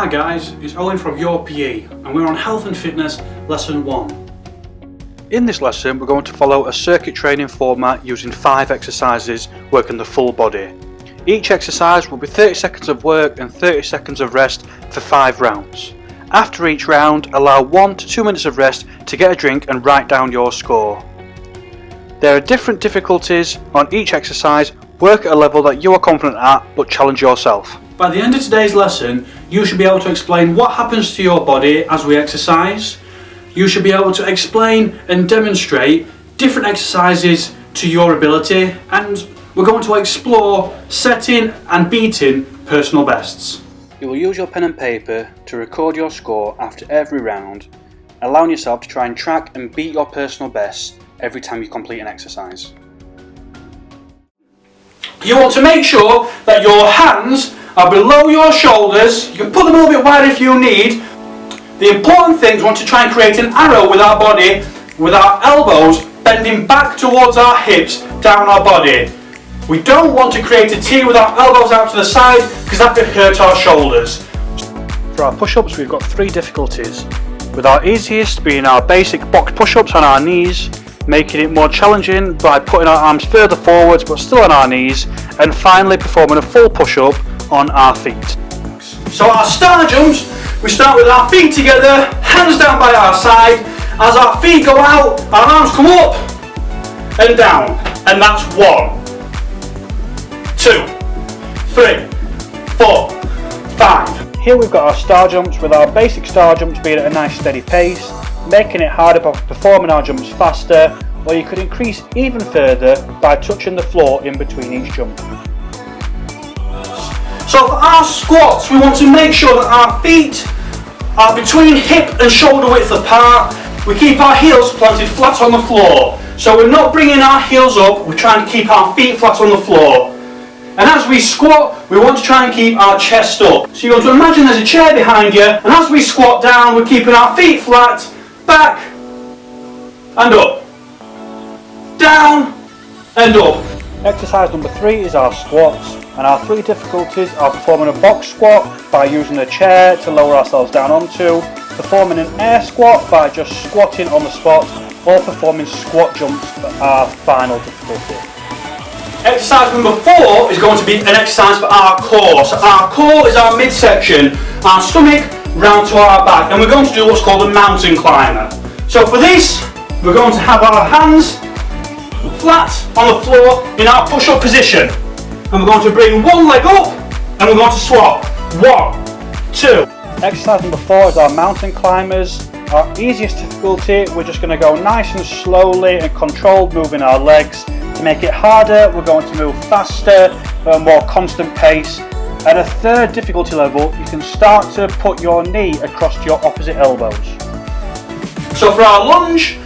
Hi guys, it's Owen from Your PE and we're on Health and Fitness Lesson 1. In this lesson we're going to follow a circuit training format using 5 exercises working the full body. Each exercise will be 30 seconds of work and 30 seconds of rest for 5 rounds. After each round, allow 1 to 2 minutes of rest to get a drink and write down your score. There are different difficulties on each exercise. Work at a level that you are confident at, but challenge yourself. By the end of today's lesson, you should be able to explain what happens to your body as we exercise. You should be able to explain and demonstrate different exercises to your ability, and we're going to explore setting and beating personal bests. You will use your pen and paper to record your score after every round, allowing yourself to try and track and beat your personal best every time you complete an exercise. You want to make sure that your hands are below your shoulders. You can put them a little bit wider if you need. The important thing is we want to try and create an arrow with our body, with our elbows bending back towards our hips, down our body. We don't want to create a T with our elbows out to the side because that could hurt our shoulders. For our push-ups we've got 3 difficulties, with our easiest being our basic box push-ups on our knees, making it more challenging by putting our arms further forwards but still on our knees, and finally performing a full push-up on our feet. So our star jumps, we start with our feet together, hands down by our side. As our feet go out, our arms come up and down, and that's 1, 2, 3, 4, 5. Here we've got our star jumps, with our basic star jumps being at a nice steady pace, making it harder by performing our jumps faster, or you could increase even further by touching the floor in between each jump. So for our squats, we want to make sure that our feet are between hip and shoulder width apart. We keep our heels planted flat on the floor. So we're not bringing our heels up, we're trying to keep our feet flat on the floor. And as we squat, we want to try and keep our chest up. So you want to imagine there's a chair behind you, and as we squat down, we're keeping our feet flat, back and up, down and up. Exercise number 3 is our squats, and our 3 difficulties are performing a box squat by using a chair to lower ourselves down onto, performing an air squat by just squatting on the spot, or performing squat jumps for our final difficulty. Exercise number 4 is going to be an exercise for our core. So our core is our midsection, our stomach round to our back, and we're going to do what's called a mountain climber. So for this, we're going to have our hands flat on the floor in our push-up position, and we're going to bring one leg up and we're going to swap 1, 2. Exercise number 4 is our mountain climbers. Our easiest difficulty, we're just going to go nice and slowly and controlled moving our legs. To make it harder, we're going to move faster at a more constant pace. At a 3rd difficulty level, you can start to put your knee across your opposite elbows. So for our lunge,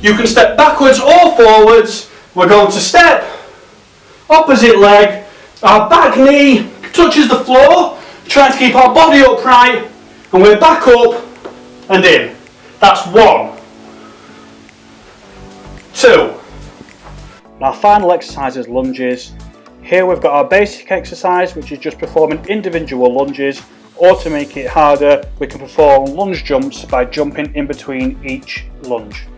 you can step backwards or forwards. We're going to step, opposite leg, our back knee touches the floor, trying to keep our body upright, and we're back up and in. That's 1, 2. Our final exercise is lunges. Here we've got our basic exercise, which is just performing individual lunges, or to make it harder, we can perform lunge jumps by jumping in between each lunge.